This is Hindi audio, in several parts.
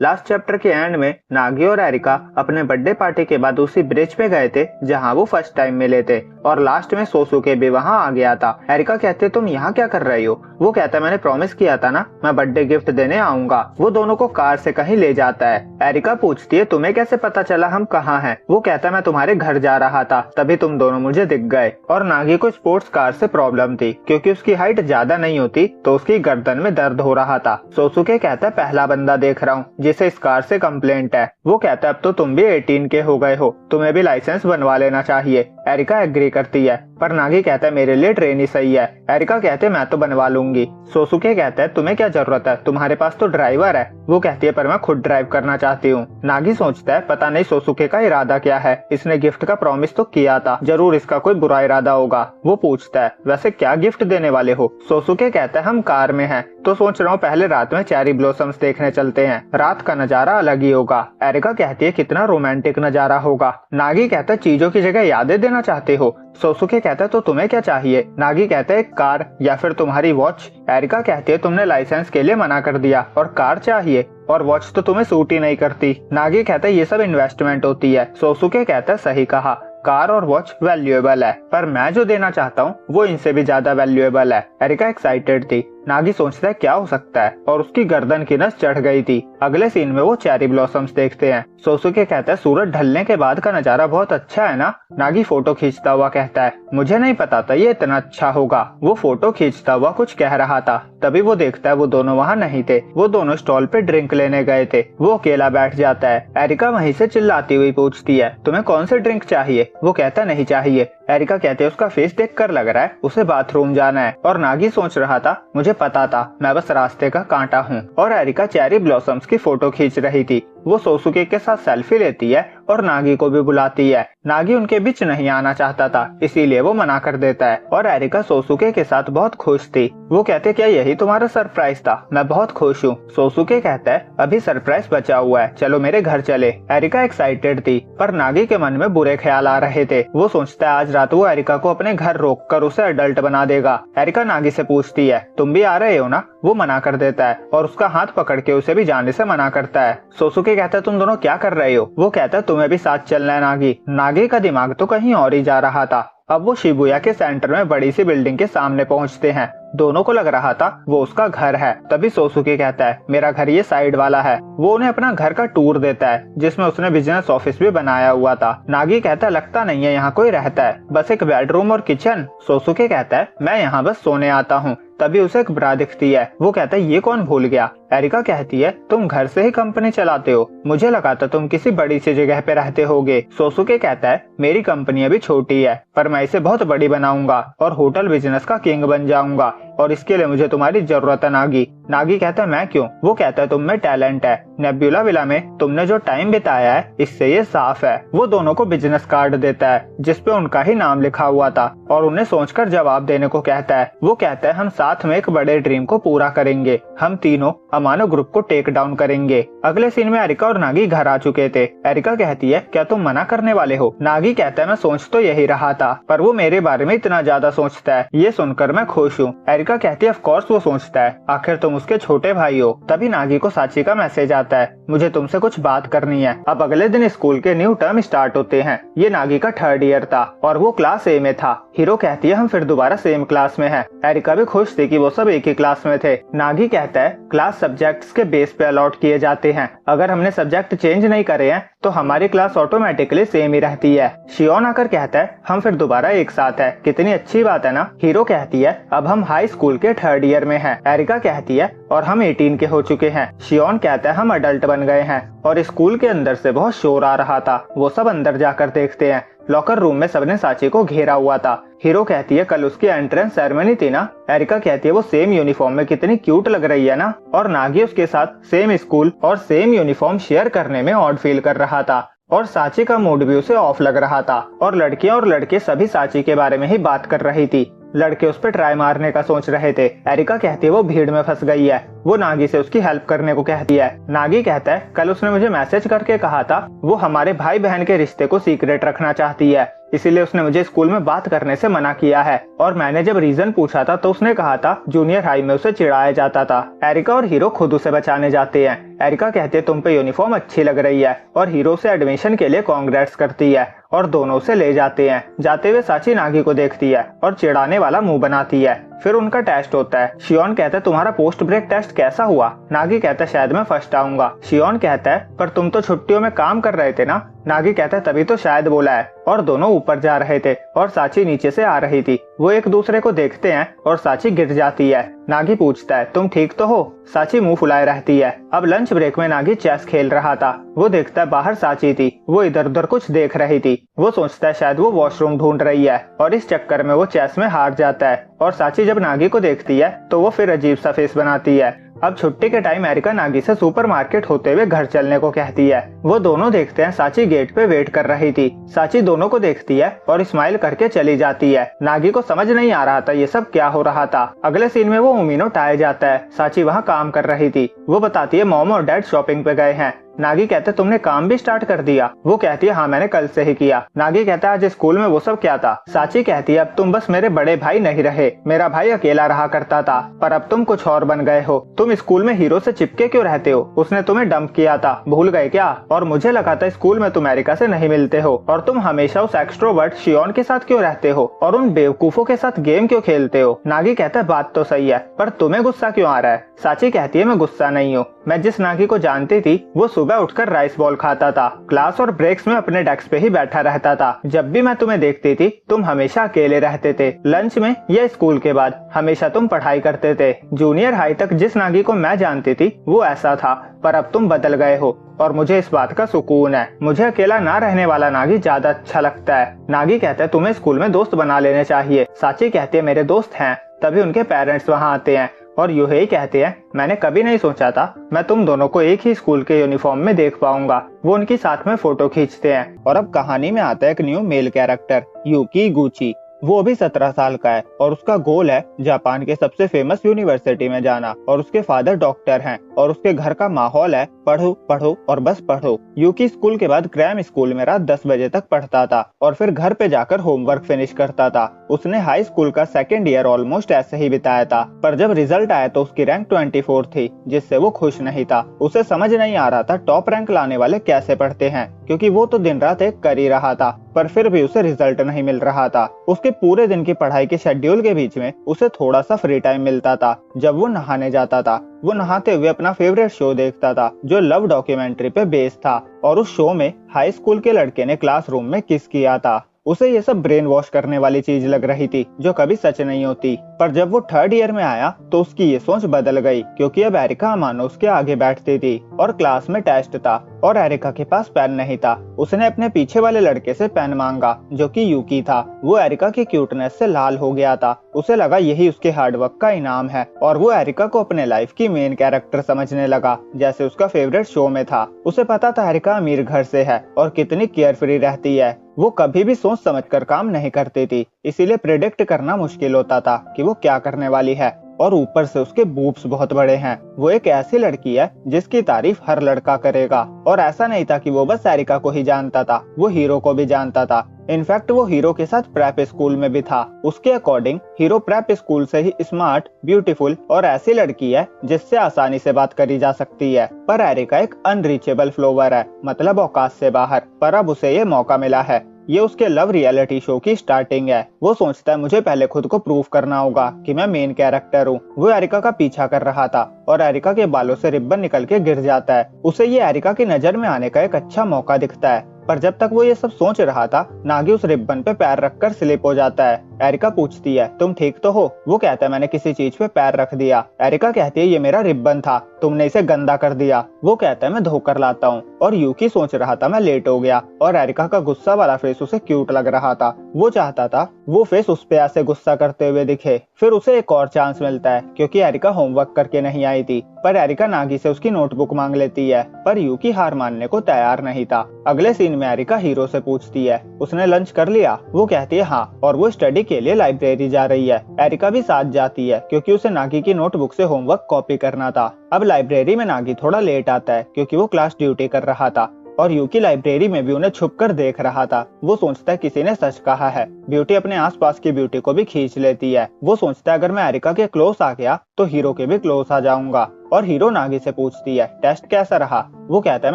लास्ट चैप्टर के एंड में नागी और एरिका अपने बर्थडे पार्टी के बाद उसी ब्रिज पे गए थे जहां वो फर्स्ट टाइम मिले थे और लास्ट में सोसुके भी वहां आ गया था। एरिका कहते तुम यहाँ क्या कर रही हो? वो कहता मैंने प्रॉमिस किया था ना मैं बर्थडे गिफ्ट देने आऊंगा। वो दोनों को कार से कहीं ले जाता है। एरिका पूछती है तुम्हें कैसे पता चला हम कहाँ हैं? वो कहता मैं तुम्हारे घर जा रहा था तभी तुम दोनों मुझे दिख गए। और नागी को स्पोर्ट्स कार से प्रॉब्लम थी क्योंकि उसकी हाइट ज्यादा नहीं होती तो उसकी गर्दन में दर्द हो रहा था। सोसुके कहता है पहला बंदा देख रहा हूँ जिसे इस कार से कंप्लेंट है। वो कहता है अब तो तुम भी 18 के हो गए हो, तुम्हें भी लाइसेंस बनवा लेना चाहिए। एरिका एग्री करती है पर नागी कहता है मेरे लिए ट्रेन ही सही है। एरिका कहते मैं तो बनवा लूंगी। सोसुके कहता है तुम्हें क्या जरूरत है, तुम्हारे पास तो ड्राइवर है। वो कहती है पर मैं खुद ड्राइव करना चाहती हूँ। नागी सोचता है पता नहीं सोसुके का इरादा क्या है, इसने गिफ्ट का प्रॉमिस तो किया था, जरूर इसका कोई बुरा इरादा होगा। वो पूछता है वैसे क्या गिफ्ट देने वाले हो? सोसुके कहता है हम कार में हैं तो सोच रहा हूँ पहले रात में चेरी ब्लॉसम्स देखने चलते हैं, रात का नजारा अलग ही होगा। एरिका कहती है कितना रोमांटिक नजारा होगा। नागी कहता है चीजों की जगह यादें देना चाहते हो? सोसुके कहता है तो तुम्हें क्या चाहिए? नागी कहता है कार या फिर तुम्हारी वॉच। एरिका कहती है तुमने लाइसेंस के लिए मना कर दिया और कार चाहिए और वॉच तो तुम्हें सूट ही नहीं करती। नागी कहता है ये सब इन्वेस्टमेंट होती है। सोसुके कहता है सही कहा, कार और वॉच वैल्यूएबल है पर मैं जो देना चाहता हूँ वो इनसे भी ज्यादा वैल्यूएबल है। एरिका एक्साइटेड थी। नागी सोचता है क्या हो सकता है और उसकी गर्दन की नस चढ़ गई थी। अगले सीन में वो चेरी ब्लॉसम्स देखते हैं। सोसुके कहता है सूरज ढलने के बाद का नजारा बहुत अच्छा है ना? नागी फोटो खींचता हुआ कहता है मुझे नहीं पता था ये इतना अच्छा होगा। वो फोटो खींचता हुआ कुछ कह रहा था तभी वो देखता है वो दोनों वहाँ नहीं थे, वो दोनों स्टॉल पे ड्रिंक लेने गए थे। वो अकेला बैठ जाता है। एरिका वहीं से चिल्लाती हुई पूछती है तुम्हें कौन सी ड्रिंक चाहिए? वो कहता नहीं चाहिए। एरिका कहते है उसका फेस देखकर लग रहा है उसे बाथरूम जाना है। और नागी सोच रहा था मुझे पता था मैं बस रास्ते का कांटा हूँ। और एरिका चेरी ब्लॉसम्स की फोटो खींच रही थी। वो सोसुके के साथ सेल्फी लेती है और नागी को भी बुलाती है। नागी उनके बीच नहीं आना चाहता था इसीलिए वो मना कर देता है। और एरिका सोसुके के साथ बहुत खुश थी। वो कहते क्या यही तुम्हारा सरप्राइज था? मैं बहुत खुश हूँ। सोसुके कहता है अभी सरप्राइज बचा हुआ है, चलो मेरे घर चले। एरिका एक्साइटेड थी पर नागी के मन में बुरे ख्याल आ रहे थे। वो सोचता है आज रात वो एरिका को अपने घर रोक कर उसे अडल्ट बना देगा। एरिका नागी से पूछती है तुम भी आ रहे हो ना? वो मना कर देता है और उसका हाथ पकड़ के उसे भी जाने से मना करता है। सोसुके कहता है तुम दोनों क्या कर रहे हो? वो कहता है तुम्हें भी साथ चलना है नागी। नागी का दिमाग तो कहीं और ही जा रहा था। अब वो शिबुया के सेंटर में बड़ी सी बिल्डिंग के सामने पहुंचते हैं। दोनों को लग रहा था वो उसका घर है। तभी सोसुके कहता है मेरा घर ये साइड वाला है। वो उन्हें अपना घर का टूर देता है जिसमें उसने बिजनेस ऑफिस भी बनाया हुआ था। नागी कहता है लगता नहीं है यहाँ कोई रहता है, बस एक बेडरूम और किचन। सोसुके कहता है मैं यहाँ बस सोने आता हूँ। तभी उसे एक ब्रा दिखती है। वो कहता है ये कौन भूल गया? एरिका कहती है तुम घर से ही कंपनी चलाते हो, मुझे लगा था तुम किसी बड़ी सी जगह पे रहते होगे। सोसुके कहता है मेरी कंपनी अभी छोटी है पर मैं इसे बहुत बड़ी बनाऊंगा और होटल बिजनेस का किंग बन जाऊंगा और इसके लिए मुझे तुम्हारी जरूरत है नागी। नागी कहता है मैं क्यों? वो कहता है तुम में टैलेंट है, नेब्यूला विला में तुमने जो टाइम बिताया है इससे ये साफ है। वो दोनों को बिजनेस कार्ड देता है जिसपे उनका ही नाम लिखा हुआ था और उन्हें सोचकर जवाब देने को कहता है। वो कहता है हम साथ में एक बड़े ड्रीम को पूरा करेंगे, हम तीनों अमानो ग्रुप को टेक डाउन करेंगे। अगले सीन में एरिका और नागी घर आ चुके थे। एरिका कहती है क्या तुम मना करने वाले हो? नागी कहता है मैं सोच तो यही रहा था पर वो मेरे बारे में इतना ज्यादा सोचता है, ये सुनकर मैं खुश हूँ। एरिका कहती है ऑफ कोर्स वो सोचता है, आखिर तुम उसके छोटे भाई हो। तभी नागी को साची का मैसेज आता है मुझे तुमसे कुछ बात करनी है। अब अगले दिन स्कूल के न्यू टर्म स्टार्ट होते हैं। ये नागी का 3rd ईयर था और वो क्लास ए में था। हीरो कहती है हम फिर दोबारा सेम क्लास में हैं। एरिका भी खुश थी कि वो सब एक ही क्लास में थे। नागी कहता है क्लास सब्जेक्ट्स के बेस पे अलॉट किए जाते हैं, अगर हमने सब्जेक्ट चेंज नहीं करे हैं तो हमारी क्लास ऑटोमेटिकली सेम ही रहती है। शियोन आकर कहता है हम फिर दोबारा एक साथ है, कितनी अच्छी बात है ना? हीरो कहती है अब हम हाई स्कूल के 3rd ईयर में हैं। एरिका कहती है और हम 18 के हो चुके हैं। शियोन कहता है हम अडल्ट बन गए हैं। और स्कूल के अंदर से बहुत शोर आ रहा था। वो सब अंदर जाकर देखते हैं। लॉकर रूम में सबने साची को घेरा हुआ था। हीरो कहती है कल उसकी एंट्रेंस सेरेमनी थी ना? एरिका कहती है वो सेम यूनिफॉर्म में कितनी क्यूट लग रही है ना? और नागी उसके साथ सेम स्कूल और सेम यूनिफॉर्म शेयर करने में ऑड फील कर रहा था और साची का मूड भी उसे ऑफ लग रहा था। और लड़कियां और लड़के सभी साची के बारे में ही बात कर रही थी। लड़के उस पर ट्राई मारने का सोच रहे थे। एरिका कहती है वो भीड़ में फंस गई है। वो नागी से उसकी हेल्प करने को कहती है। नागी कहता है कल उसने मुझे मैसेज करके कहा था वो हमारे भाई बहन के रिश्ते को सीक्रेट रखना चाहती है, इसीलिए उसने मुझे स्कूल में बात करने से मना किया है। और मैंने जब रीजन पूछा था तो उसने कहा था जूनियर हाई में उसे चिढ़ाया जाता था। एरिका और हीरो खुद उसे बचाने जाते हैं। एरिका कहती है तुम पे यूनिफॉर्म अच्छी लग रही है और हीरो से एडमिशन के लिए कांग्रेट्स करती है और दोनों से ले जाते हैं। जाते हुए साची नागी को देखती है और चिढ़ाने वाला मुंह बनाती है। फिर उनका टेस्ट होता है। शियोन कहता है तुम्हारा पोस्ट ब्रेक टेस्ट कैसा हुआ? नागी कहता है शायद मैं फर्स्ट आऊंगा। शियोन कहता है पर तुम तो छुट्टियों में काम कर रहे थे ना? नागी कहता है तभी तो शायद बोला है। और दोनों ऊपर जा रहे थे और साची नीचे से आ रही थी। वो एक दूसरे को देखते हैं और साची गिर जाती है। नागी पूछता है तुम ठीक तो हो? साची मुंह फुलाए रहती है। अब लंच ब्रेक में नागी चेस खेल रहा था। वो देखता है बाहर साची थी। वो इधर उधर कुछ देख रही थी। वो सोचता है शायद वो वॉशरूम ढूंढ रही है और इस चक्कर में वो चेस में हार जाता है। और साची जब नागी को देखती है तो वो फिर अजीब सा फेस बनाती है। अब छुट्टी के टाइम एरिका नागी से सुपरमार्केट होते हुए घर चलने को कहती है। वो दोनों देखते हैं साची गेट पे वेट कर रही थी। साची दोनों को देखती है और स्माइल करके चली जाती है। नागी को समझ नहीं आ रहा था ये सब क्या हो रहा था। अगले सीन में वो उमिनो टाए जाता है। साची वहाँ काम कर रही थी। वो बताती है मॉम और डैड शॉपिंग पे गए हैं। नागी कहते तुमने काम भी स्टार्ट कर दिया? वो कहती है हाँ मैंने कल से ही किया। नागी कहता है आज स्कूल में वो सब क्या था? साची कहती है अब तुम बस मेरे बड़े भाई नहीं रहे। मेरा भाई अकेला रहा करता था पर अब तुम कुछ और बन गए हो। तुम स्कूल में हीरो से चिपके क्यों रहते हो? उसने तुम्हें डंप किया था, भूल गए क्या? और मुझे लगा था स्कूल में तुम एरिका से नहीं मिलते हो और तुम हमेशा उस एक्सट्रोवर्ट शियोन के साथ क्यों रहते हो और उन बेवकूफों के साथ गेम क्यों खेलते हो? नागी कहता है बात तो सही है पर तुम्हें गुस्सा क्यों आ रहा है? साची कहती है मैं गुस्सा नहीं हूँ। मैं जिस नागी को जानती थी वो सुबह उठकर राइस बॉल खाता था, क्लास और ब्रेक्स में अपने डेस्क पे ही बैठा रहता था। जब भी मैं तुम्हें देखती थी तुम हमेशा अकेले रहते थे। लंच में या स्कूल के बाद हमेशा तुम पढ़ाई करते थे। जूनियर हाई तक जिस नागी को मैं जानती थी वो ऐसा था पर अब तुम बदल गए हो और मुझे इस बात का सुकून है। मुझे अकेला ना रहने वाला नागी ज्यादा अच्छा लगता है। नागी कहता है तुम्हें स्कूल में दोस्त बना लेने चाहिए। साची कहती है मेरे दोस्त हैं। तभी उनके पेरेंट्स वहाँ आते हैं और यूहेई कहते हैं मैंने कभी नहीं सोचा था मैं तुम दोनों को एक ही स्कूल के यूनिफॉर्म में देख पाऊंगा। वो उनकी साथ में फोटो खींचते हैं। और अब कहानी में आता है एक न्यू मेल कैरेक्टर यूकी गुची। वो अभी 17 साल का है और उसका गोल है जापान के सबसे फेमस यूनिवर्सिटी में जाना और उसके फादर डॉक्टर हैं और उसके घर का माहौल है पढ़ो पढ़ो और बस पढ़ो। यूकी स्कूल के बाद क्रैम स्कूल में रात 10 बजे तक पढ़ता था और फिर घर पे जाकर होमवर्क फिनिश करता था। उसने हाई स्कूल का सेकेंड ईयर ऑलमोस्ट ऐसे ही बिताया था पर जब रिजल्ट आया तो उसकी रैंक 24 थी जिससे वो खुश नहीं था। उसे समझ नहीं आ रहा था टॉप रैंक लाने वाले कैसे पढ़ते हैं क्योंकि वो तो दिन रात एक कर ही रहा था पर फिर भी उसे रिजल्ट नहीं मिल रहा था। उसके पूरे दिन की पढ़ाई के शेड्यूल के बीच में उसे थोड़ा सा फ्री टाइम मिलता था जब वो नहाने जाता था। वो नहाते हुए अपना फेवरेट शो देखता था जो लव डॉक्यूमेंट्री पे बेस्ड था और उस शो में हाई स्कूल के लड़के ने क्लासरूम में किस किया था। उसे ये सब ब्रेन वॉश करने वाली चीज लग रही थी जो कभी सच नहीं होती। पर जब वो थर्ड ईयर में आया तो उसकी ये सोच बदल गई क्योंकि अब एरिका मानो उसके आगे बैठती थी और क्लास में टेस्ट था और एरिका के पास पेन नहीं था। उसने अपने पीछे वाले लड़के से पेन मांगा जो कि यूकी था। वो एरिका की क्यूटनेस से लाल हो गया था। उसे लगा यही उसके हार्डवर्क का इनाम है और वो एरिका को अपने लाइफ की मेन कैरेक्टर समझने लगा जैसे उसका फेवरेट शो में था। उसे पता था एरिका अमीर घर से है और कितनी केयर फ्री रहती है। वो कभी भी सोच समझकर काम नहीं करती थी इसीलिए प्रेडिक्ट करना मुश्किल होता था कि वो क्या करने वाली है। और ऊपर से उसके बूब्स बहुत बड़े हैं। वो एक ऐसी लड़की है जिसकी तारीफ हर लड़का करेगा और ऐसा नहीं था कि वो बस एरिका को ही जानता था, वो हीरो को भी जानता था। इनफैक्ट वो हीरो के साथ प्रेप स्कूल में भी था। उसके अकॉर्डिंग हीरो प्रेप स्कूल से ही स्मार्ट, ब्यूटीफुल और ऐसी लड़की है जिससे आसानी से बात करी जा सकती है। पर एरिका एक अनरीचेबल फ्लोवर है, मतलब औकात से बाहर। पर अब उसे ये मौका मिला है। ये उसके लव रियलिटी शो की स्टार्टिंग है। वो सोचता है मुझे पहले खुद को प्रूव करना होगा कि मैं मेन कैरेक्टर हूँ। वो एरिका का पीछा कर रहा था और एरिका के बालों से रिबन निकल के गिर जाता है। उसे ये एरिका की नजर में आने का एक अच्छा मौका दिखता है। पर जब तक वो ये सब सोच रहा था नागी उस रिबन पे पैर रखकर स्लिप हो जाता है। एरिका पूछती है तुम ठीक तो हो? वो कहता है मैंने किसी चीज पे पैर रख दिया। एरिका कहती है ये मेरा रिबन था, तुमने इसे गंदा कर दिया। वो कहता है मैं धोकर लाता हूँ। और यूकी सोच रहा था मैं लेट हो गया और एरिका का गुस्सा वाला फेस उसे क्यूट लग रहा था। वो चाहता था वो फेस उस पे ऐसे गुस्सा करते हुए दिखे। फिर उसे एक और चांस मिलता है क्योंकि एरिका होमवर्क करके नहीं आई थी। पर एरिका नागी से उसकी नोटबुक मांग लेती है पर यूकी हार मानने को तैयार नहीं था। अगले सीन में एरिका हीरो से पूछती है उसने लंच कर लिया? वो कहती है हाँ और वो स्टडी के लिए लाइब्रेरी जा रही है। एरिका भी साथ जाती है क्योंकि उसे नागी की नोटबुक से होमवर्क कॉपी करना था। अब लाइब्रेरी में नागी थोड़ा लेट आता है क्योंकि वो क्लास ड्यूटी कर रहा था और यूकी लाइब्रेरी में भी उन्हें छुपकर देख रहा था। वो सोचता है किसी ने सच कहा है ब्यूटी अपने आसपास की ब्यूटी को भी खींच लेती है। वो सोचता है अगर मैं एरिका के क्लोज आ गया तो हीरो के भी क्लोज आ जाऊंगा। और हीरो नागी से पूछती है टेस्ट कैसा रहा। वो कहता है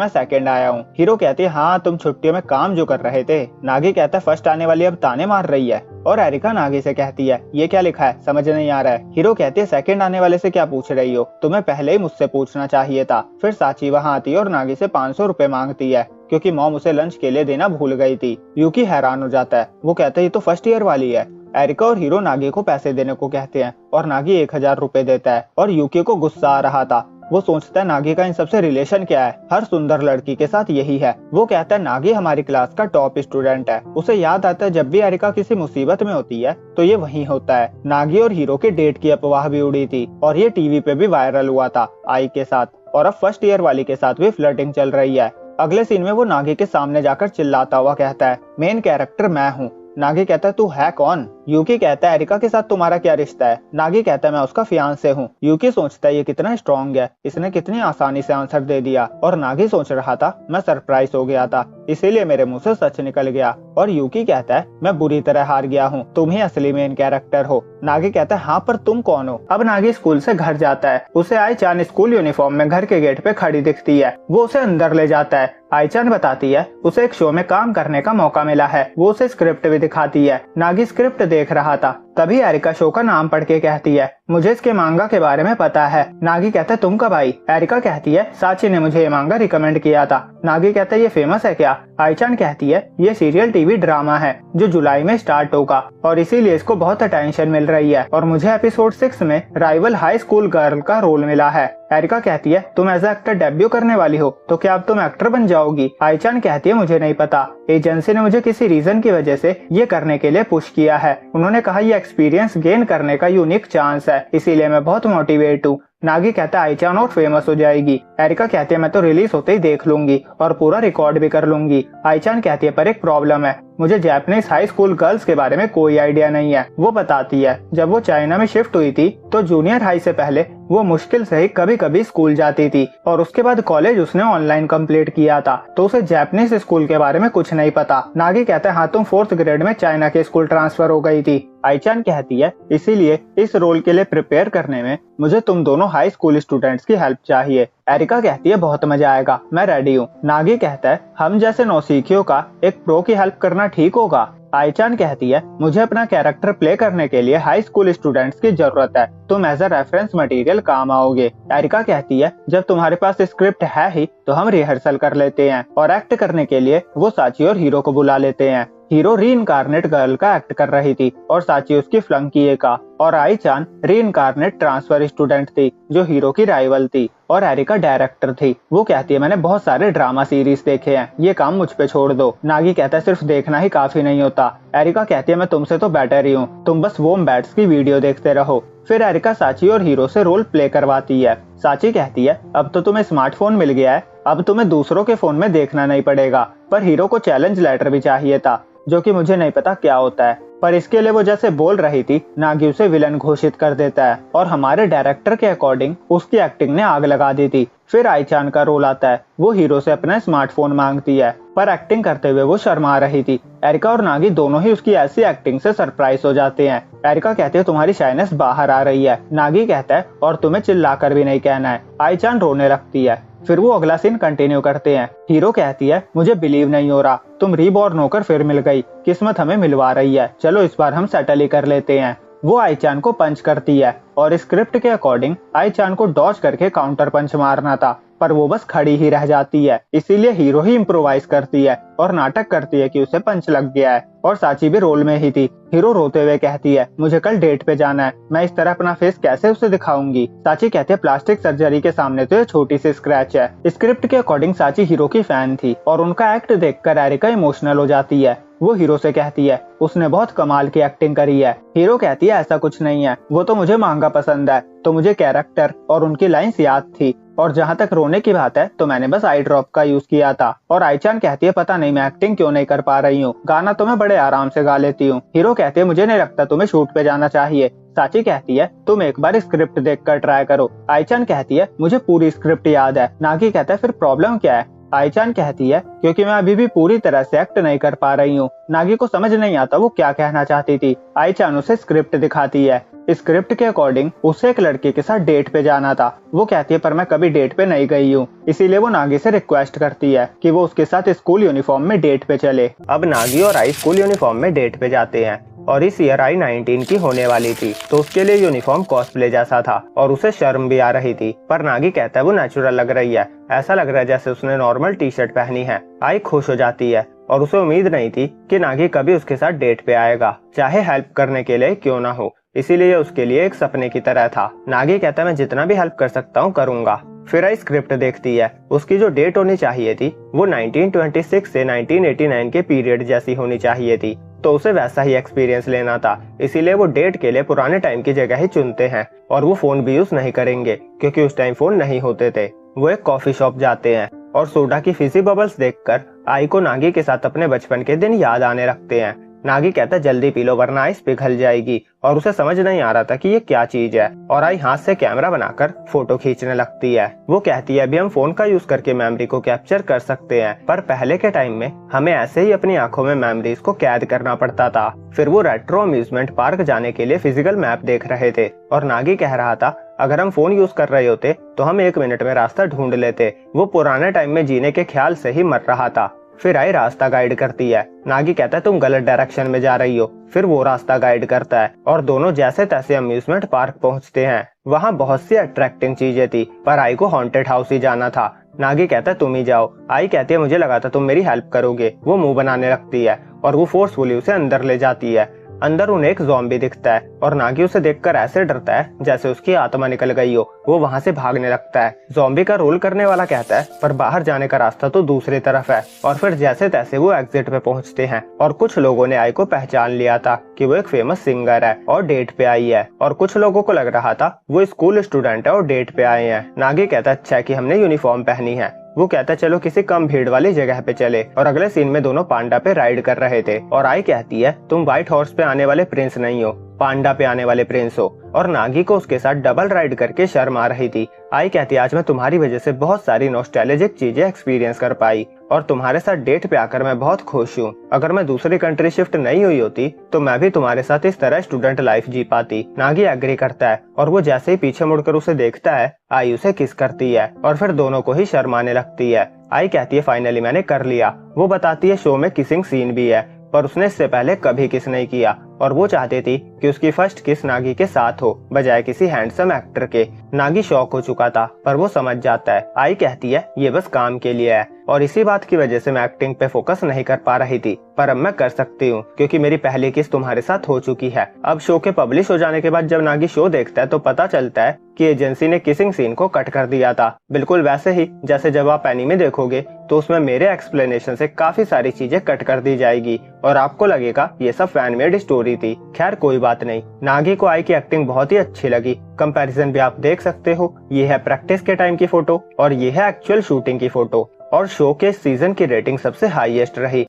मैं सेकंड आया हूँ। हीरो कहती है हाँ तुम छुट्टियों में काम जो कर रहे थे। नागी कहता है फर्स्ट आने वाली अब ताने मार रही है। और एरिका नागी से कहती है ये क्या लिखा है, समझ नहीं आ रहा है। हीरो कहती है सेकंड आने वाले से क्या पूछ रही हो, तुम्हें पहले ही मुझसे पूछना चाहिए था। फिर साची वहाँ आती है और नागी से 500 रुपए मांगती है क्योंकि मॉम उसे लंच के लिए देना भूल गई थी। यूकी हैरान हो जाता है। वो कहता है ये तो फर्स्ट ईयर वाली है। एरिका और हीरो नागी को पैसे देने को कहते हैं और नागी 1000 रुपए देता है। और यूकी को गुस्सा आ रहा था। वो सोचता है नागी का इन सबसे रिलेशन क्या है, हर सुंदर लड़की के साथ यही है। वो कहता है नागी हमारी क्लास का टॉप स्टूडेंट है। उसे याद आता है जब भी एरिका किसी मुसीबत में होती है तो ये वहीं होता है। नागी और हीरो की डेट की अफवाह भी उड़ी थी और ये टीवी पे भी वायरल हुआ था आई के साथ। और अब फर्स्ट ईयर वाली के साथ भी फ्लर्टिंग चल रही है। अगले सीन में वो नागी के सामने जाकर चिल्लाता हुआ कहता है मेन कैरेक्टर मैं हूँ। नागी कहता है तू है कौन। यूकी कहता है एरिका के साथ तुम्हारा क्या रिश्ता है। नागी कहता है मैं उसका फियांसे हूँ। यूकी सोचता है ये कितना स्ट्रॉन्ग है, इसने कितनी आसानी से आंसर दे दिया। और नागी सोच रहा था मैं सरप्राइज हो गया था इसीलिए मेरे मुंह से सच निकल गया। और यूकी कहता है मैं बुरी तरह हार गया हूँ, तुम ही असली मेन कैरेक्टर हो। नागी कहता है हाँ पर तुम कौन हो। अब नागी स्कूल से घर जाता है। उसे आई-चान स्कूल यूनिफॉर्म में घर के गेट पे खड़ी दिखती है। वो उसे अंदर ले जाता है। आई-चान बताती है उसे एक शो में काम करने का मौका मिला है। वो उसे स्क्रिप्ट भी दिखाती है। नागी स्क्रिप्ट देख रहा था तभी एरिका शो का नाम पढ़ के कहती है मुझे इसके मांगा के बारे में पता है। नागी कहता है तुम कब आई। एरिका कहती है साची ने मुझे ये मांगा रिकमेंड किया था। नागी कहता है ये फेमस है क्या। आई-चान कहती है ये सीरियल टीवी ड्रामा है जो जुलाई में स्टार्ट होगा और इसीलिए इसको बहुत अटेंशन मिल रही है और मुझे एपिसोड 6 में राइवल हाई स्कूल गर्ल का रोल मिला है। एरिका कहती है तुम एज एक्टर डेब्यू करने वाली हो तो क्या अब तुम एक्टर बन जाओगी। आई-चान कहती है मुझे नहीं पता, एजेंसी ने मुझे किसी रीजन की वजह से ये करने के लिए पुश किया है। उन्होंने कहा ये एक्सपीरियंस गेन करने का यूनिक चांस है इसीलिए मैं बहुत मोटिवेट हूँ। नागी कहता है आई-चान और फेमस हो जाएगी। एरिका कहती है मैं तो रिलीज होते ही देख लूंगी और पूरा रिकॉर्ड भी कर लूंगी। आई-चान कहती है पर एक प्रॉब्लम है, मुझे जापानीज हाई स्कूल गर्ल्स के बारे में कोई आइडिया नहीं है। वो बताती है जब वो चाइना में शिफ्ट हुई थी तो जूनियर हाई से पहले वो मुश्किल से ही कभी कभी स्कूल जाती थी और उसके बाद कॉलेज उसने ऑनलाइन कंप्लीट किया था तो उसे जापानीज स्कूल के बारे में कुछ नहीं पता। नागी कहता है हाँ तुम 4th ग्रेड में चाइना के स्कूल ट्रांसफर हो गई थी। आई-चान कहती है इसीलिए इस रोल के लिए प्रिपेयर करने में मुझे तुम दोनों हाई स्कूल स्टूडेंट्स की हेल्प चाहिए। एरिका कहती है बहुत मजा आएगा, मैं रेडी हूँ। नागी कहता है हम जैसे नौसिखियों का एक प्रो की हेल्प करना ठीक होगा। आई-चान कहती है मुझे अपना कैरेक्टर प्ले करने के लिए हाई स्कूल स्टूडेंट्स की जरूरत है, तुम एज अ रेफरेंस मटेरियल काम आओगे। एरिका कहती है जब तुम्हारे पास स्क्रिप्ट है ही तो हम रिहर्सल कर लेते हैं। और एक्ट करने के लिए वो साची और हीरो को बुला लेते हैं। हीरो रीइंकार्नेट गर्ल का एक्ट कर रही थी और साची उसकी फ्लंकी का। और आई-चान रीइंकार्नेट ट्रांसफर स्टूडेंट थी जो हीरो की राइवल थी। और एरिका डायरेक्टर थी। वो कहती है मैंने बहुत सारे ड्रामा सीरीज देखे हैं, ये काम मुझ पे छोड़ दो। नागी कहता है सिर्फ देखना ही काफी नहीं होता। एरिका कहती है मैं तुमसे तो बेटर ही हूँ, तुम बस वोम्बैट्स की वीडियो देखते रहो। फिर एरिका साची और हीरो से रोल प्ले करवाती है। साची कहती है अब तो तुम्हें स्मार्टफोन मिल गया है, अब तुम्हें दूसरों के फोन में देखना नहीं पड़ेगा। पर हीरो को चैलेंज लेटर भी चाहिए था जो कि मुझे नहीं पता क्या होता है। पर इसके लिए वो जैसे बोल रही थी नागी उसे विलन घोषित कर देता है और हमारे डायरेक्टर के अकॉर्डिंग उसकी एक्टिंग ने आग लगा दी थी। फिर आई-चान का रोल आता है। वो हीरो से अपना स्मार्टफोन मांगती है पर एक्टिंग करते हुए वो शर्मा रही थी। एरिका और नागी दोनों ही उसकी ऐसी एक्टिंग से सरप्राइज हो जाते हैं। एरिका कहती है तुम्हारी शाइनेस बाहर आ रही है। नागी कहता है और तुम्हें चिल्लाकर भी नहीं कहना है। आई-चान रोने लगती है। फिर वो अगला सीन कंटिन्यू करते हैं। हीरो कहती है मुझे बिलीव नहीं हो रहा, तुम रीबॉर्न होकर फिर मिल गई, किस्मत हमें मिलवा रही है, चलो इस बार हम सेटल ही कर लेते हैं। वो आई-चान को पंच करती है और स्क्रिप्ट के अकॉर्डिंग आई-चान को डॉज करके काउंटर पंच मारना था पर वो बस खड़ी ही रह जाती है। इसीलिए हीरो ही इम्प्रोवाइज करती है और नाटक करती है कि उसे पंच लग गया है। और साची भी रोल में ही थी। हीरो रोते हुए कहती है मुझे कल डेट पे जाना है, मैं इस तरह अपना फेस कैसे उसे दिखाऊंगी। साची कहती है प्लास्टिक सर्जरी के सामने तो ये छोटी सी स्क्रैच है। स्क्रिप्ट के अकॉर्डिंग साची हीरो की फैन थी और उनका एक्ट देखकर एरिका इमोशनल हो जाती है। वो हीरो से कहती है उसने बहुत कमाल की एक्टिंग करी है। हीरो कहती है ऐसा कुछ नहीं है, वो तो मुझे मांगा पसंद है तो मुझे कैरेक्टर और उनकी लाइंस याद थी और जहाँ तक रोने की बात है तो मैंने बस आई ड्रॉप का यूज किया था। और आई-चान कहती है पता नहीं मैं एक्टिंग क्यों नहीं कर पा रही हूँ, गाना तो मैं बड़े आराम से गा लेती हूँ। हीरो कहती है मुझे नहीं लगता तुम्हें शूट पे जाना चाहिए। साची कहती है तुम एक बार स्क्रिप्ट देखकर ट्राई करो। आई-चान कहती है मुझे पूरी स्क्रिप्ट याद है। नागी कहता है फिर प्रॉब्लम क्या है। आईचान कहती है क्योंकि मैं अभी भी पूरी तरह से एक्ट नहीं कर पा रही हूँ। नागी को समझ नहीं आता वो क्या कहना चाहती थी। आईचान उसे स्क्रिप्ट दिखाती है। स्क्रिप्ट के अकॉर्डिंग उसे एक लड़के के साथ डेट पे जाना था। वो कहती है पर मैं कभी डेट पे नहीं गई हूँ, इसीलिए वो नागी से रिक्वेस्ट करती है कि वो उसके साथ स्कूल यूनिफॉर्म में डेट पे चले। अब नागी और आई स्कूल यूनिफॉर्म में डेट पे जाते हैं और इस ईयर आई 19 की होने वाली थी, तो उसके लिए यूनिफॉर्म कॉस्प्ले जैसा था और उसे शर्म भी आ रही थी। पर नागी कहता है वो नेचुरल लग रही है, ऐसा लग रहा है जैसे उसने नॉर्मल टी शर्ट पहनी है। आई खुश हो जाती है और उसे उम्मीद नहीं थी कि नागी कभी उसके साथ डेट पे आएगा, चाहे हेल्प करने के लिए क्यों ना हो। इसीलिए उसके लिए एक सपने की तरह था। नागी कहता है मैं जितना भी हेल्प कर सकता हूँ करूंगा। फिर आई स्क्रिप्ट देखती है। उसकी जो डेट होनी चाहिए थी वो 1926 से 1989 के पीरियड जैसी होनी चाहिए थी, तो उसे वैसा ही एक्सपीरियंस लेना था। इसीलिए वो डेट के लिए पुराने टाइम की जगह ही चुनते हैं और वो फोन भी यूज नहीं करेंगे क्योंकि उस टाइम फोन नहीं होते थे। वो एक कॉफी शॉप जाते हैं और सोडा की फिजी बबल्स देखकर आई को नागी के साथ अपने बचपन के दिन याद आने लगते हैं। नागी कहता है जल्दी पी लो वरना आइस पिघल जाएगी, और उसे समझ नहीं आ रहा था कि ये क्या चीज है। और आई हाथ से कैमरा बनाकर फोटो खींचने लगती है। वो कहती है अभी हम फोन का यूज करके मेमोरी को कैप्चर कर सकते हैं, पर पहले के टाइम में हमें ऐसे ही अपनी आंखों में मेमोरीज को कैद करना पड़ता था। फिर वो रेट्रो अम्यूजमेंट पार्क जाने के लिए फिजिकल मैप देख रहे थे और नागी कह रहा था अगर हम फोन यूज कर रहे होते तो हम 1 मिनट में रास्ता ढूंढ लेते। वो पुराने टाइम में जीने के ख्याल से ही मर रहा था। फिर आई रास्ता गाइड करती है। नागी कहता है तुम गलत डायरेक्शन में जा रही हो। फिर वो रास्ता गाइड करता है और दोनों जैसे तैसे अम्यूजमेंट पार्क पहुंचते हैं। वहाँ बहुत सी अट्रैक्टिंग चीजें थी, पर आई को हॉन्टेड हाउस ही जाना था। नागी कहता है तुम ही जाओ। आई कहती है मुझे लगा था तुम मेरी हेल्प करोगे। वो मुंह बनाने लगती है और वो फोर्सफुली उसे अंदर ले जाती है। अंदर उन्हें एक ज़ॉम्बी दिखता है और नागी उसे देखकर ऐसे डरता है जैसे उसकी आत्मा निकल गई हो। वो वहाँ से भागने लगता है। ज़ॉम्बी का रोल करने वाला कहता है पर बाहर जाने का रास्ता तो दूसरी तरफ है। और फिर जैसे तैसे वो एग्जिट पे पहुँचते हैं और कुछ लोगों ने आई को पहचान लिया था कि वो एक फेमस सिंगर है और डेट पे आई है, और कुछ लोगों को लग रहा था वो स्कूल स्टूडेंट है और डेट पे आए हैं। नागी कहता है अच्छा है कि हमने यूनिफॉर्म पहनी है। वो कहता है चलो किसी कम भीड़ वाली जगह पे चले, और अगले सीन में दोनों पांडा पे राइड कर रहे थे। और आई कहती है तुम व्हाइट हॉर्स पे आने वाले प्रिंस नहीं हो, पांडा पे आने वाले प्रिंस हो। और नागी को उसके साथ डबल राइड करके शर्म आ रही थी। आई कहती है आज मैं तुम्हारी वजह से बहुत सारी नॉस्टैल्जिक चीजें एक्सपीरियंस कर पाई और तुम्हारे साथ डेट पे आकर मैं बहुत खुश हूँ। अगर मैं दूसरी कंट्री शिफ्ट नहीं हुई होती तो मैं भी तुम्हारे साथ इस तरह स्टूडेंट लाइफ जी पाती। नागी एग्री करता है और वो जैसे ही पीछे मुड़कर उसे देखता है आई उसे किस करती है और फिर दोनों को ही शर्माने लगती है। आई कहती है फाइनली मैंने कर लिया। वो बताती है शो में किसिंग सीन भी है, पर उसने इससे पहले कभी किस नहीं किया और वो चाहती थी कि उसकी फर्स्ट किस नागी के साथ हो बजाय किसी हैंडसम एक्टर के। नागी शॉक हो चुका था पर वो समझ जाता है। आई कहती है ये बस काम के लिए है और इसी बात की वजह से मैं एक्टिंग पे फोकस नहीं कर पा रही थी, पर अब मैं कर सकती हूँ क्योंकि मेरी पहली किस तुम्हारे साथ हो चुकी है। अब शो के पब्लिश हो जाने के बाद जब नागी शो देखता है तो पता चलता है कि एजेंसी ने किसिंग सीन को कट कर दिया था, बिल्कुल वैसे ही जैसे जब आप एनीमे देखोगे तो उसमें मेरे एक्सप्लेनेशन से काफी सारी चीजें कट कर दी जाएगी और आपको लगेगा ये सब फैन मेड स्टोरी थी। खैर कोई बात नहीं, नागी को आई की एक्टिंग बहुत ही अच्छी लगी। कंपैरिजन भी आप देख सकते हो। ये है प्रैक्टिस के टाइम की फोटो और ये है एक्चुअल शूटिंग की फोटो, और शो के सीजन की रेटिंग सबसे हाईएस्ट रही।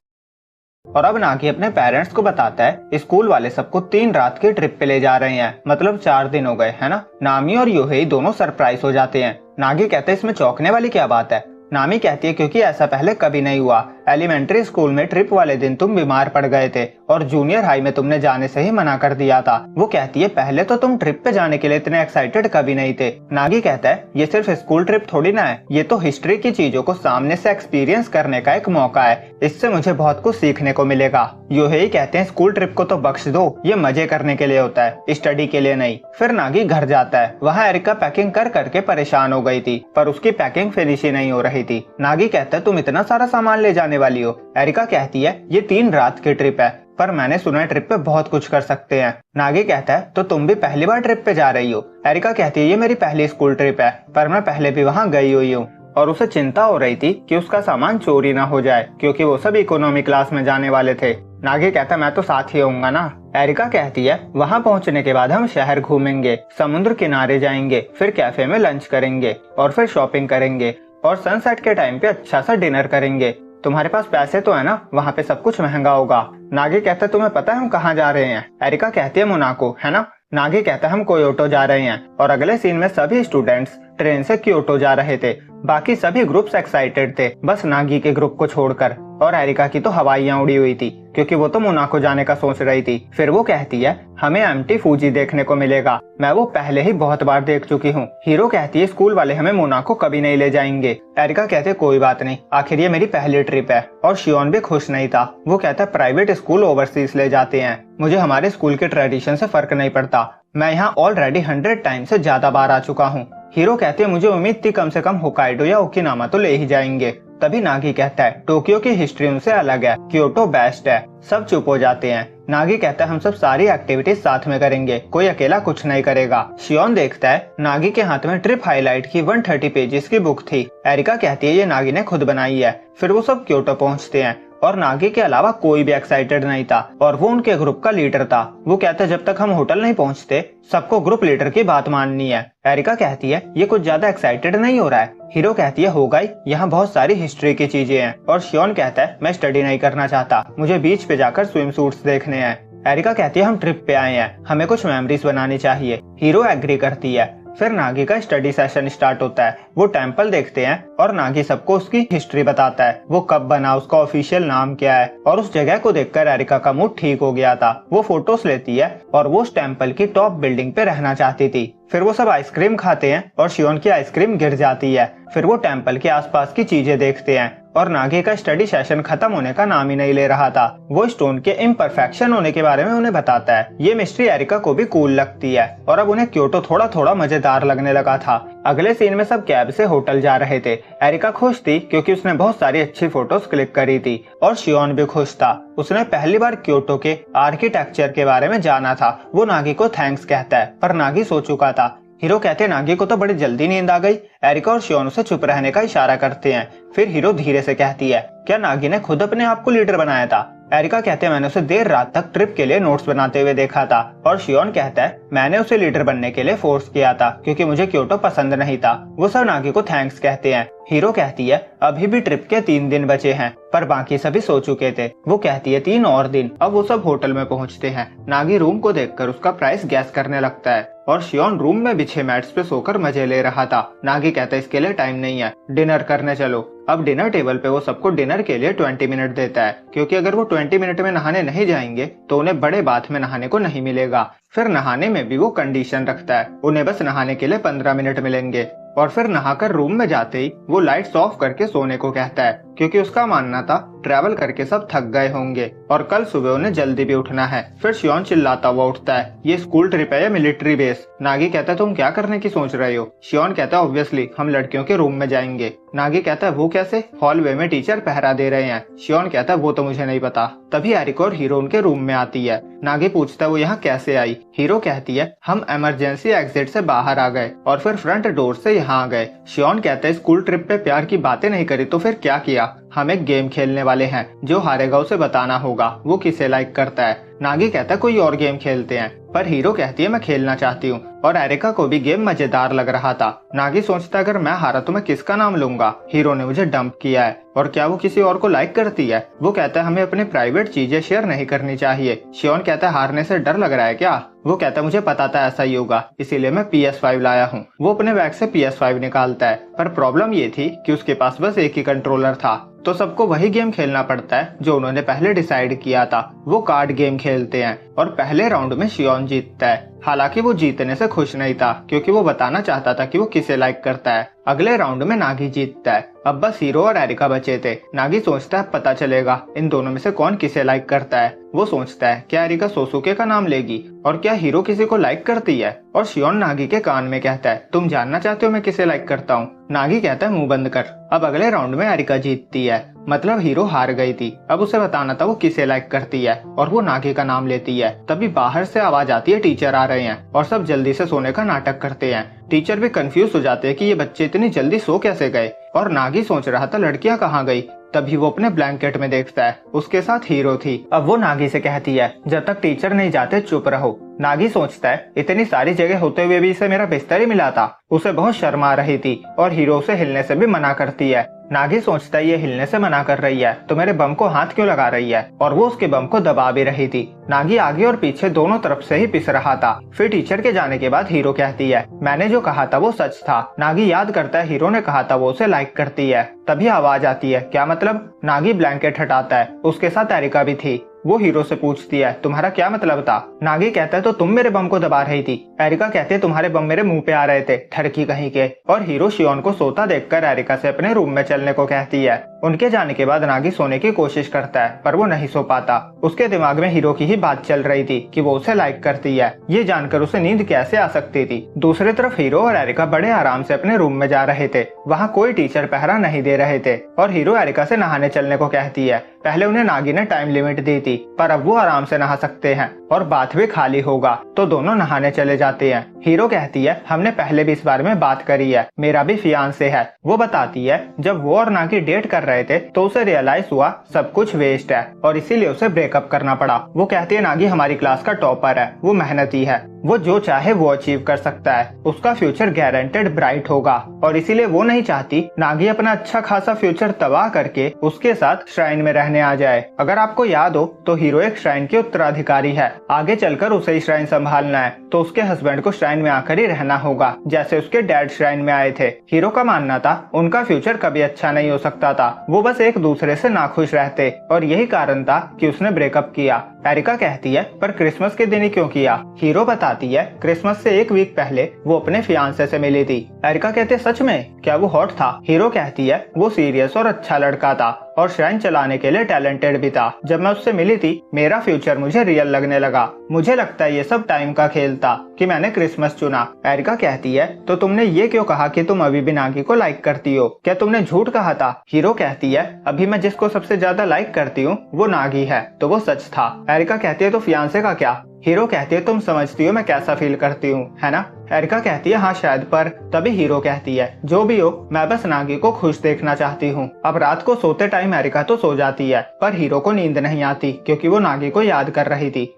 और अब नागी अपने पेरेंट्स को बताता है स्कूल वाले सबको 3 रात की ट्रिप पे ले जा रहे हैं, मतलब 4 दिन हो गए है ना। नामी और योहेई दोनों सरप्राइज हो जाते हैं। नागी कहते हैं इसमें चौंकने वाली क्या बात है। नामी कहती है क्योंकि ऐसा पहले कभी नहीं हुआ। एलिमेंट्री स्कूल में ट्रिप वाले दिन तुम बीमार पड़ गए थे और जूनियर हाई में तुमने जाने से ही मना कर दिया था। वो कहती है पहले तो तुम ट्रिप पे जाने के लिए इतने एक्साइटेड कभी नहीं थे। नागी कहता है ये सिर्फ स्कूल ट्रिप थोड़ी ना है, ये तो हिस्ट्री की चीजों को सामने से एक्सपीरियंस करने का एक मौका है, इससे मुझे बहुत कुछ सीखने को मिलेगा। योहेई कहते हैं स्कूल ट्रिप को तो बख्श दो, ये मजे करने के लिए होता है, स्टडी के लिए नहीं। फिर नागी घर जाता है। वहाँ एरिका पैकिंग कर करके परेशान हो गई थी पर उसकी पैकिंग फिनिश ही नहीं हो रही थी। नागी कहता है तुम इतना सारा सामान ले जाने वाली हो। एरिका कहती है ये 3 रात की ट्रिप है पर मैंने सुना है ट्रिप पे बहुत कुछ कर सकते हैं। नागी कहता है तो तुम भी पहली बार ट्रिप पे जा रही हो। एरिका कहती है ये मेरी पहली स्कूल ट्रिप है पर मैं पहले भी वहाँ गई हुई हूँ। और उसे चिंता हो रही थी कि उसका सामान चोरी ना हो जाए क्योंकि वो सब इकोनॉमी क्लास में जाने वाले थे। नागी कहता है मैं तो साथ ही होऊंगा ना। एरिका कहती है वहाँ पहुँचने के बाद हम शहर घूमेंगे, समुद्र किनारे जाएंगे, फिर कैफे में लंच करेंगे और फिर शॉपिंग करेंगे और सनसेट के टाइम पे अच्छा सा डिनर करेंगे। तुम्हारे पास पैसे तो है ना, वहाँ पे सब कुछ महंगा होगा। नागी कहता है तुम्हें पता है हम कहाँ जा रहे हैं। एरिका कहती है मोनाको, है ना। नागी कहता है हम कोयोटो जा रहे हैं और अगले सीन में सभी स्टूडेंट्स ट्रेन से क्योटो जा रहे थे। बाकी सभी ग्रुप्स एक्साइटेड थे, बस नागी के ग्रुप को छोड़कर। और एरिका की तो हवाइयां उड़ी हुई थी क्योंकि वो तो मोनाको जाने का सोच रही थी। फिर वो कहती है हमें एम्प्टी फूजी देखने को मिलेगा, मैं वो पहले ही बहुत बार देख चुकी हूँ। हीरो कहती है स्कूल वाले हमें मोनाको कभी नहीं ले जाएंगे। एरिका कहते कोई बात नहीं, आखिर ये मेरी पहली ट्रिप है। और शियोन भी खुश नहीं था, वो कहता प्राइवेट स्कूल ओवरसीज ले जाते हैं, मुझे हमारे स्कूल के ट्रेडिशन से फर्क नहीं पड़ता, मैं यहाँ ऑलरेडी 100 टाइम से ज्यादा बार आ चुका हूँ। हीरो कहते हैं मुझे उम्मीद थी कम से कम होकाइडो या ओकिनावा तो ले ही जाएंगे। तभी नागी कहता है टोक्यो की हिस्ट्री उनसे अलग है, क्योटो बेस्ट है। सब चुप हो जाते हैं। नागी कहता है हम सब सारी एक्टिविटीज साथ में करेंगे, कोई अकेला कुछ नहीं करेगा। शियोन देखता है नागी के हाथ में ट्रिप हाईलाइट की 130 पेजेस की बुक थी। एरिका कहती है ये नागी ने खुद बनाई है। फिर वो सब क्योटो पहुँचते हैं और नागी के अलावा कोई भी एक्साइटेड नहीं था और वो उनके ग्रुप का लीडर था। वो कहता है जब तक हम होटल नहीं पहुंचते सबको ग्रुप लीडर की बात माननी है। एरिका कहती है ये कुछ ज्यादा एक्साइटेड नहीं हो रहा है। हीरो कहती है होगा ही, यहाँ बहुत सारी हिस्ट्री की चीजें हैं। और शियोन कहता है मैं स्टडी नहीं करना चाहता, मुझे बीच पे जाकर स्विम सूट्स देखने हैं। एरिका कहती है हम ट्रिप पे आए हैं, हमें कुछ मेमोरीज बनानी चाहिए। हीरो एग्री करती है। फिर नागी का स्टडी सेशन स्टार्ट होता है। वो टेम्पल देखते हैं और नागी सबको उसकी हिस्ट्री बताता है, वो कब बना, उसका ऑफिशियल नाम क्या है। और उस जगह को देखकर एरिका का मूड ठीक हो गया था। वो फोटोज लेती है और वो उस टेम्पल की टॉप बिल्डिंग पे रहना चाहती थी। फिर वो सब आइसक्रीम खाते हैं और शियोन की आइसक्रीम गिर जाती है। फिर वो टेम्पल के आसपास की चीजें देखते हैं और नागी का स्टडी सेशन खत्म होने का नाम ही नहीं ले रहा था। वो स्टोन के इम्परफेक्शन होने के बारे में उन्हें बताता है। ये मिस्ट्री एरिका को भी कूल लगती है और अब उन्हें क्योटो थोड़ा थोड़ा मजेदार लगने लगा था। अगले सीन में सब कैब से होटल जा रहे थे। एरिका खुश थी क्योंकि उसने बहुत सारी अच्छी फोटोज क्लिक करी थी और शियोन भी खुश था, उसने पहली बार क्योटो के आर्किटेक्चर के बारे में जाना था। वो नागी को थैंक्स कहता है पर नागी सो चुका था। हीरो कहते हैं नागी को तो बड़ी जल्दी नींद आ गई। एरिका और शियोन उसे चुप रहने का इशारा करते हैं। फिर हीरो धीरे से कहती है क्या नागी ने खुद अपने आप को लीडर बनाया था? एरिका कहते हैं मैंने उसे देर रात तक ट्रिप के लिए नोट्स बनाते हुए देखा था। और शियोन कहता है मैंने उसे लीडर बनने के लिए फोर्स किया था क्योंकि मुझे क्योटो पसंद नहीं था। वो सब नागी को थैंक्स कहते हैं। हीरो कहती है अभी भी ट्रिप के 3 दिन बचे हैं पर बाकी सभी सो चुके थे। वो कहती है 3 और दिन। अब वो सब होटल में पहुंचते हैं। नागी रूम को देखकर उसका प्राइस गैस करने लगता है और शियोन रूम में बिछे मैट्स पे सोकर मजे ले रहा था। नागी कहता है इसके लिए टाइम नहीं है, डिनर करने चलो। अब डिनर टेबल पे वो सबको डिनर के लिए 20 मिनट देता है क्योंकि अगर वो 20 मिनट में नहाने नहीं जाएंगे तो उन्हें बड़े बाथ में नहाने को नहीं मिलेगा। फिर नहाने में भी वो कंडीशन रखता है, उन्हें बस नहाने के लिए 15 मिनट मिलेंगे। और फिर नहाकर रूम में जाते ही वो लाइट्स ऑफ करके सोने को कहता है क्योंकि उसका मानना था ट्रैवल करके सब थक गए होंगे और कल सुबह उन्हें जल्दी भी उठना है। फिर शियोन चिल्लाता हुआ उठता है ये स्कूल ट्रिप है या मिलिट्री बेस? नागी कहता है तुम क्या करने की सोच रहे हो? शियोन कहता है ऑब्वियसली हम लड़कियों के रूम में जाएंगे। नागी कहता है वो कैसे? हॉलवे में टीचर पहरा दे रहे हैं। शियोन कहता है वो तो मुझे नहीं पता। तभी एरिका और हीरो उनके रूम में आती है। नागी पूछता है वो यहाँ कैसे आई? हीरो कहती है हम इमरजेंसी एग्जिट से बाहर आ गए और फिर फ्रंट डोर से यहाँ आ गए। शियोन कहता है स्कूल ट्रिप पे प्यार की बातें नहीं करी तो फिर क्या किया? हम एक गेम खेलने वाले हैं, जो हारेगा उसे बताना होगा वो किसे लाइक करता है। नागी कहता है कोई और गेम खेलते हैं पर हीरो कहती है मैं खेलना चाहती हूँ। और एरिका को भी गेम मजेदार लग रहा था। नागी सोचता है अगर मैं हारा तो मैं किसका नाम लूंगा? हीरो ने मुझे डंप किया है और क्या वो किसी और को लाइक करती है? वो कहता है हमें अपनी प्राइवेट चीजें शेयर नहीं करनी चाहिए। शियोन कहता है हारने से डर लग रहा है क्या? वो कहता है मुझे पता था ऐसा ही होगा इसीलिए मैं PS5 लाया हूँ। वो अपने बैग से PS5 निकालता है पर प्रॉब्लम ये थी कि उसके पास बस एक ही कंट्रोलर था तो सबको वही गेम खेलना पड़ता है जो उन्होंने पहले डिसाइड किया था। वो कार्ड गेम खेलते हैं और पहले राउंड में शियोन जीतता है। हालांकि वो जीतने से खुश नहीं था क्योंकि वो बताना चाहता था कि वो किसे लाइक करता है। अगले राउंड में नागी जीतता है। अब बस हीरो और एरिका बचे थे। नागी सोचता है पता चलेगा इन दोनों में से कौन किसे लाइक करता है। वो सोचता है क्या एरिका सोसुके का नाम लेगी और क्या हीरो किसी को लाइक करती है? और शियोन नागी के कान में कहता है तुम जानना चाहते हो मैं किसे लाइक करता हूँ? नागी कहता है मुंह बंद कर। अब अगले राउंड में एरिका जीतती है, मतलब हीरो हार गई थी। अब उसे बताना था वो किसे लाइक करती है और वो नागी का नाम लेती है। तभी बाहर से आवाज आती है टीचर आ रहे हैं और सब जल्दी से सोने का नाटक करते हैं। टीचर भी कंफ्यूज हो जाते हैं कि ये बच्चे इतनी जल्दी सो कैसे गए और नागी सोच रहा था लड़कियां कहाँ गई। तभी वो अपने ब्लैंकेट में देखता है उसके साथ हीरो थी। अब वो नागी से कहती है जब तक टीचर नहीं जाते चुप रहो। नागी सोचता है इतनी सारी जगह होते हुए भी इसे मेरा बिस्तर ही मिला था। उसे बहुत शर्म आ रही थी और हीरो उसे हिलने से भी मना करती है। नागी सोचता है ये हिलने से मना कर रही है तो मेरे बम को हाथ क्यों लगा रही है, और वो उसके बम को दबा भी रही थी। नागी आगे और पीछे दोनों तरफ से ही पिस रहा था। फिर टीचर के जाने के बाद हीरो कहती है मैंने जो कहा था वो सच था। नागी याद करता है हीरो ने कहा था वो उसे लाइक करती है। तभी आवाज आती है क्या मतलब। नागी ब्लैंकेट हटाता है, उसके साथ एरिका भी थी। वो हीरो से पूछती है तुम्हारा क्या मतलब था। नागी कहता है तो तुम मेरे बम को दबा रही थी। एरिका कहती है तुम्हारे बम मेरे मुंह पे आ रहे थे, ठरकी कहीं के। और हीरो शियोन को सोता देखकर एरिका से अपने रूम में चलने को कहती है। उनके जाने के बाद नागी सोने की कोशिश करता है पर वो नहीं सो पाता। उसके दिमाग में हीरो की ही बात चल रही थी कि वो उसे लाइक करती है। ये जानकर उसे नींद कैसे आ सकती थी। दूसरी तरफ हीरो और एरिका बड़े आराम से अपने रूम में जा रहे थे। वहाँ कोई टीचर पहरा नहीं दे रहे थे और हीरो एरिका से नहाने चलने को कहती है। पहले उन्हें नागी ने टाइम लिमिट दी थी पर अब वो आराम से नहा सकते हैं और बाथ भी खाली होगा तो दोनों नहाने चले जाते हैं। हीरो कहती है हमने पहले भी इस बारे में बात करी है, मेरा भी फियांसे है। वो बताती है जब वो और नागी डेट कर रहे थे तो उसे रियलाइज हुआ सब कुछ वेस्ट है और इसीलिए उसे ब्रेकअप करना पड़ा। वो कहती है नागी हमारी क्लास का टॉपर है, वो मेहनती है, वो जो चाहे वो अचीव कर सकता है, उसका फ्यूचर गारंटेड ब्राइट होगा और इसीलिए वो नहीं चाहती नागी अपना अच्छा खासा फ्यूचर तबाह करके उसके साथ श्राइन में रहने आ जाए। अगर आपको याद हो तो हीरो एक श्राइन के उत्तराधिकारी है, आगे चलकर उसे ही श्राइन संभालना है तो उसके हस्बैंड को श्राइन में आकर ही रहना होगा जैसे उसके डैड श्राइन में आए थे। हीरो का मानना था उनका फ्यूचर कभी अच्छा नहीं हो सकता था, वो बस एक दूसरे से नाखुश रहते और यही कारण था कि उसने ब्रेकअप किया। एरिका कहती है पर क्रिसमस के दिन ही क्यों किया। हीरो बताती है क्रिसमस से एक वीक पहले वो अपने फियांसे से मिली थी। एरिका कहती है सच में, क्या वो हॉट था। हीरो कहती है वो सीरियस और अच्छा लड़का था और श्राइन चलाने के लिए टैलेंटेड भी था। जब मैं उससे मिली थी मेरा फ्यूचर मुझे रियल लगने लगा। मुझे लगता है ये सब टाइम का खेल था कि मैंने क्रिसमस चुना। एरिका कहती है तो तुमने ये क्यों कहा कि तुम अभी भी नागी को लाइक करती हो, क्या तुमने झूठ कहा था। हीरो कहती है अभी मैं जिसको सबसे ज्यादा लाइक करती हूँ वो नागी है तो वो सच था। एरिका कहती है तो फियांसे का क्या। हीरो कहती है तुम समझती हो मैं कैसा फील करती हूँ है ना। एरिका कहती है हाँ शायद, पर तभी हीरो कहती है जो भी हो मैं बस नागी को खुश देखना चाहती हूँ। अब रात को सोते टाइम एरिका तो सो जाती है पर हीरो को नींद नहीं आती क्योंकि वो नागी को याद कर रही थी।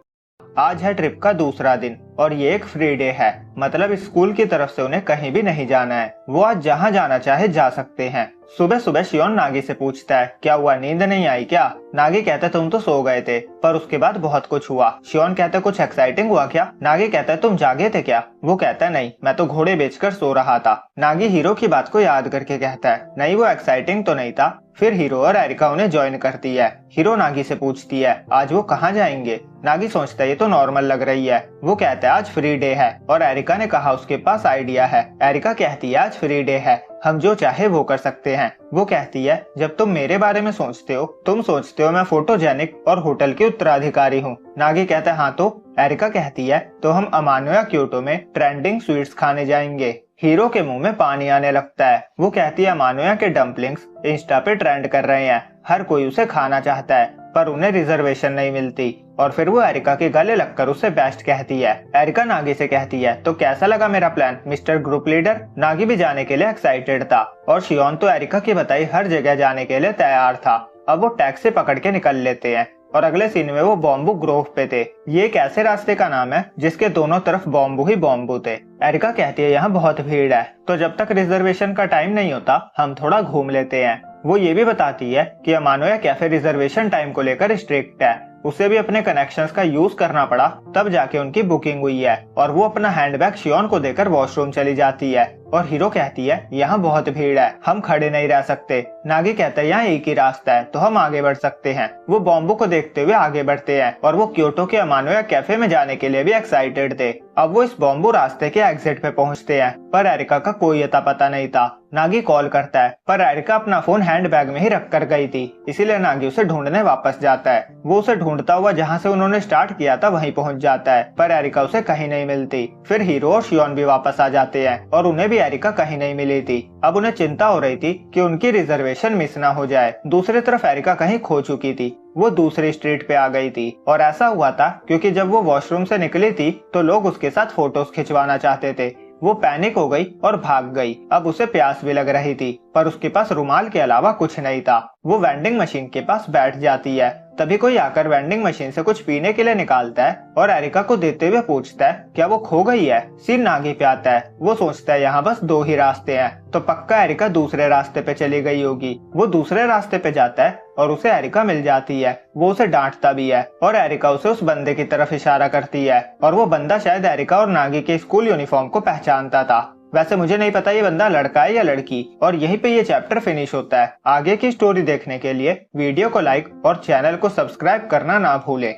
आज है ट्रिप का दूसरा दिन और ये एक फ्री डे है, मतलब स्कूल की तरफ से उन्हें कहीं भी नहीं जाना है। वो आज जहाँ जाना चाहे जा सकते हैं। सुबह सुबह शियोन नागी से पूछता है क्या हुआ, नींद नहीं आई क्या। नागी कहता है तुम तो सो गए थे पर उसके बाद बहुत कुछ हुआ। शियोन कहता है कुछ एक्साइटिंग हुआ क्या। नागी कहता है तुम जागे थे क्या। वो कहता है नहीं, मैं तो घोड़े बेचकर सो रहा था। नागी हीरो की बात को याद करके कहता है नहीं वो एक्साइटिंग तो नहीं था। फिर हीरो और एरिका उन्हें ज्वाइन करती है। हीरो नागी से पूछती है आज वो कहाँ जाएंगे। नागी सोचता है ये तो नॉर्मल लग रही है। वो कहता है आज फ्री डे है और एरिका ने कहा उसके पास आइडिया है। एरिका कहती है आज फ्री डे है, हम जो चाहे वो कर सकते हैं। वो कहती है जब तुम मेरे बारे में सोचते हो तुम सोचते हो मैं फोटोजेनिक और होटल के उत्तराधिकारी हूँ। नागी कहता है हाँ तो। एरिका कहती है तो हम अमानो या क्योटो में ट्रेंडिंग स्वीट्स खाने जाएंगे। हीरो के मुंह में पानी आने लगता है। वो कहती है अमानोया के डम्पलिंग्स इंस्टा पे ट्रेंड कर रहे हैं, हर कोई उसे खाना चाहता है पर उन्हें रिजर्वेशन नहीं मिलती। और फिर वो एरिका के गले लगकर उसे बेस्ट कहती है। एरिका नागी से कहती है तो कैसा लगा मेरा plan mister group leader. Nagi भी जाने के लिए एक्साइटेड था और शियोन तो एरिका की बताई हर जगह जाने के लिए तैयार था। अब वो टैक्सी पकड़ के निकल लेते हैं और अगले सीन में वो बॉम्बू ग्रोव पे थे। ये एक ऐसे रास्ते का नाम है जिसके दोनों तरफ बॉम्बू ही बॉम्बू थे। एरिका कहती है यहाँ बहुत भीड़ है तो जब तक रिजर्वेशन का टाइम नहीं होता हम थोड़ा घूम लेते हैं। वो ये भी बताती है कि अमानोया कैफे रिजर्वेशन टाइम को लेकर स्ट्रिक्ट है, उसे भी अपने कनेक्शंस का यूज करना पड़ा तब जाके उनकी बुकिंग हुई है। और वो अपना हैंडबैग शियोन को देकर वॉशरूम चली जाती है और हीरो कहती है यहाँ बहुत भीड़ है, हम खड़े नहीं रह सकते। नागी कहता है यहाँ एक ही रास्ता है तो हम आगे बढ़ सकते हैं। वो बॉम्बू को देखते हुए आगे बढ़ते हैं और वो क्योटो के अमानोया कैफे में जाने के लिए भी एक्साइटेड थे। अब वो इस बॉम्बू रास्ते के एग्जिट पे पहुंचते हैं पर एरिका का कोई अता पता नहीं था। नागी कॉल करता है पर एरिका अपना फोन हैंडबैग में ही रख कर गई थी, इसीलिए नागी उसे ढूंढने वापस जाता है। वो उसे ढूंढता हुआ जहाँ से उन्होंने स्टार्ट किया था वहीं पहुंच जाता है पर एरिका उसे कहीं नहीं मिलती। फिर हीरो और शियोन भी वापस आ जाते हैं और उन्हें भी एरिका कहीं नहीं मिली थी। अब उन्हें चिंता हो रही थी कि उनकी रिजर्वेशन मिस ना हो जाए। दूसरी तरफ एरिका कहीं खो चुकी थी, वो दूसरी स्ट्रीट पे आ गई थी और ऐसा हुआ था क्योंकि जब वो वॉशरूम से निकली थी तो लोग उसके साथ फोटोज खिंचवाना चाहते थे। वो पैनिक हो गई और भाग गई। अब उसे प्यास भी लग रही थी, पर उसके पास रुमाल के अलावा कुछ नहीं था। वो वेंडिंग मशीन के पास बैठ जाती है। तभी कोई आकर वेंडिंग मशीन से कुछ पीने के लिए निकालता है और एरिका को देते हुए पूछता है क्या वो खो गई है। सीन आगे पे आता है। वो सोचता है यहाँ बस दो ही रास्ते हैं, तो पक्का एरिका दूसरे रास्ते पे चली गई होगी। वो दूसरे रास्ते पे जाता है और उसे एरिका मिल जाती है। वो उसे डांटता भी है और एरिका उसे उस बंदे की तरफ इशारा करती है और वो बंदा शायद एरिका और नागी के स्कूल यूनिफॉर्म को पहचानता था। वैसे मुझे नहीं पता ये बंदा लड़का है या लड़की। और यहीं पे ये चैप्टर फिनिश होता है। आगे की स्टोरी देखने के लिए वीडियो को लाइक और चैनल को सब्सक्राइब करना ना भूलें।